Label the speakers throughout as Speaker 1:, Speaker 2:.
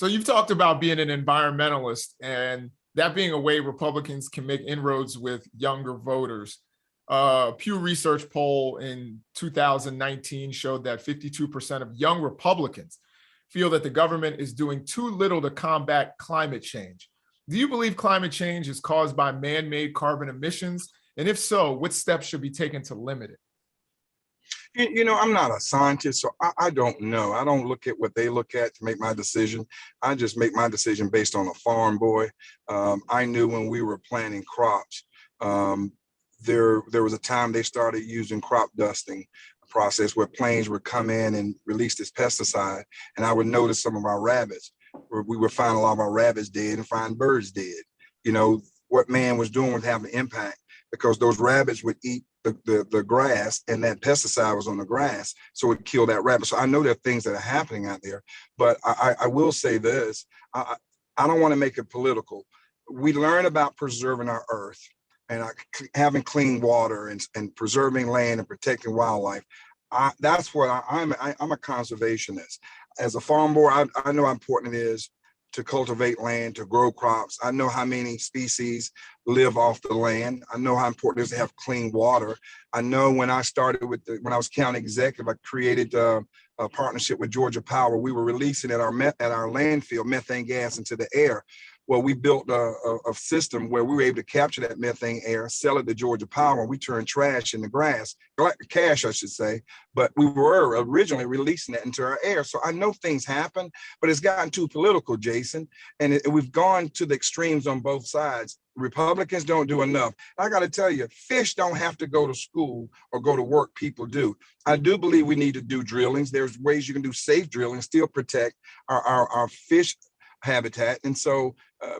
Speaker 1: So you've talked about being an environmentalist and that being a way Republicans can make inroads with younger voters. Pew Research poll in 2019 showed that 52% of young Republicans feel that the government is doing too little to combat climate change. Do you believe climate change is caused by man-made carbon emissions? And if so, what steps should be taken to limit it?
Speaker 2: I'm not a scientist, so I don't know. I don't look at what they look at to make my decision. I just make my decision based on a farm boy. I knew when we were planting crops, there was a time they started using crop dusting process where planes would come in and release this pesticide, and I would notice some of our rabbits, where we would find a lot of our rabbits dead and find birds dead. What man was doing would have an impact because those rabbits would eat the grass, and that pesticide was on the grass, so it killed that rabbit. So I know there are things that are happening out there, but I will say this, I don't want to make it political. We learn about preserving our earth and having clean water and preserving land and protecting wildlife. That's what I'm a conservationist. As a farm boy, I know how important it is to cultivate land, to grow crops. I know how many species live off the land. I know how important it is to have clean water. I know when I started when I was county executive, I created a partnership with Georgia Power. We were releasing at our landfill methane gas into the air. Well, we built a system where we were able to capture that methane air, sell it to Georgia Power, and we turned trash into cash, I should say. But we were originally releasing that into our air. So I know things happen, but it's gotten too political, Jason. And we've gone to the extremes on both sides. Republicans don't do enough. I got to tell you, fish don't have to go to school or go to work. People do. I do believe we need to do drillings. There's ways you can do safe drilling, still protect our fish habitat. And so,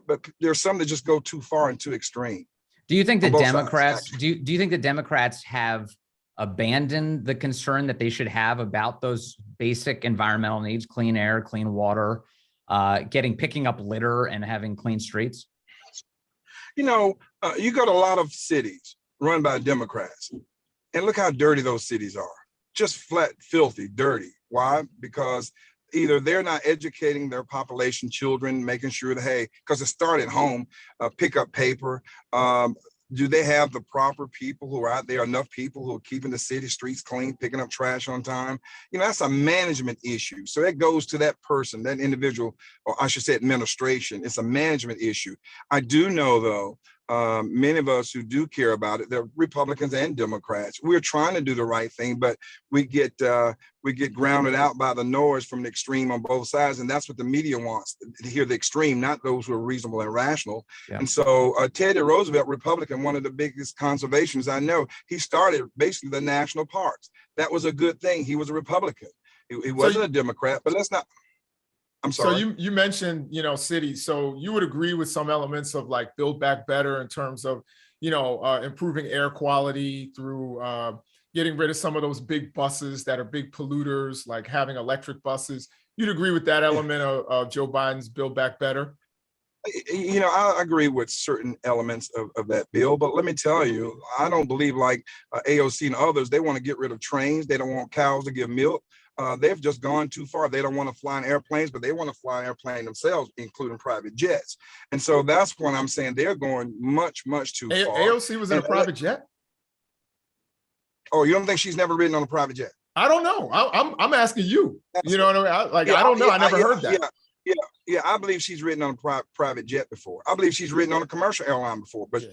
Speaker 2: but there's some that just go too far and too extreme.
Speaker 3: Do you think that Democrats, do you think that Democrats have abandoned the concern that they should have about those basic environmental needs, clean air, clean water, picking up litter and having clean streets?
Speaker 2: You go to a lot of cities run by Democrats, and look how dirty those cities are. Just flat, filthy, dirty. Why? Because either they're not educating their population, children, making sure that, hey, because it started at home, pick up paper. Do they have the proper people who are out there, enough people who are keeping the city streets clean, picking up trash on time? That's a management issue. So that goes to that person, that individual, or I should say administration. It's a management issue. I do know, though, many of us who do care about it, they're Republicans and Democrats. We're trying to do the right thing, but we get grounded out by the noise from the extreme on both sides, and that's what the media wants, to hear the extreme, not those who are reasonable and rational. Yeah. And so Teddy Roosevelt, Republican, one of the biggest conservationists I know, he started basically the national parks. That was a good thing. He was a Republican. He wasn't a Democrat, but let's not. I'm sorry.
Speaker 1: So you mentioned, cities. So you would agree with some elements of like Build Back Better in terms of, improving air quality through getting rid of some of those big buses that are big polluters, like having electric buses. You'd agree with that element of Joe Biden's Build Back Better?
Speaker 2: I agree with certain elements of that bill, but let me tell you, I don't believe like AOC and others, they want to get rid of trains. They don't want cows to give milk. They've just gone too far. They don't want to fly in airplanes, but they want to fly an airplane themselves, including private jets. And so that's when I'm saying they're going much, much too far.
Speaker 1: AOC was in a private jet?
Speaker 2: Oh, you don't think she's never ridden on a private jet?
Speaker 1: I don't know. I'm asking you. You know what I mean? I don't know. I never heard that.
Speaker 2: Yeah. I believe she's ridden on a private jet before. I believe she's ridden on a commercial airline before. But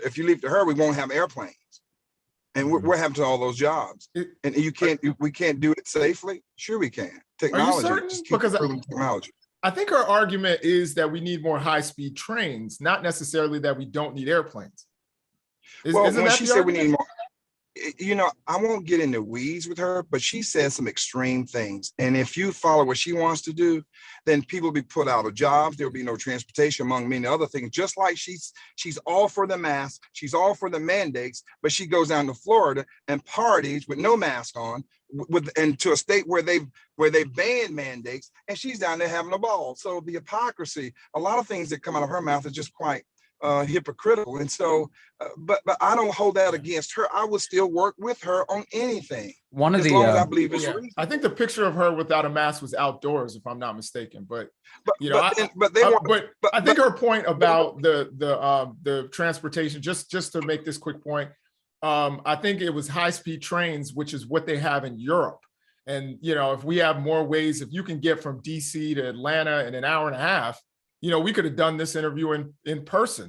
Speaker 2: if you leave to her, we won't have airplanes. And we're having to all those jobs, and we can't do it safely. Sure, we can. Technology,
Speaker 1: are you certain? Because technology. I think her argument is that we need more high-speed trains, not necessarily that we don't need airplanes.
Speaker 2: When she said we need more, I won't get into weeds with her, but she says some extreme things. And if you follow what she wants to do, then people will be put out of jobs. There will be no transportation, among many other things. Just like she's all for the mask, she's all for the mandates, but she goes down to Florida and parties with no mask on, and to a state where they banned mandates, and she's down there having a ball. So the hypocrisy, a lot of things that come out of her mouth is just quite hypocritical. And so, but I don't hold that against her. I would still work with her on anything.
Speaker 3: One of
Speaker 2: as
Speaker 3: the
Speaker 2: long as I believe it's
Speaker 1: Yeah,
Speaker 2: reasonable.
Speaker 1: I think the picture of her without a mask was outdoors, if I'm not mistaken. But
Speaker 2: But
Speaker 1: you know,
Speaker 2: they want.
Speaker 1: but I think her point about the transportation, just to make this quick point, I think it was high-speed trains, which is what they have in Europe. And you know, if we have more ways, if you can get from DC to Atlanta in an hour and a half, you know, we could have done this interview in person.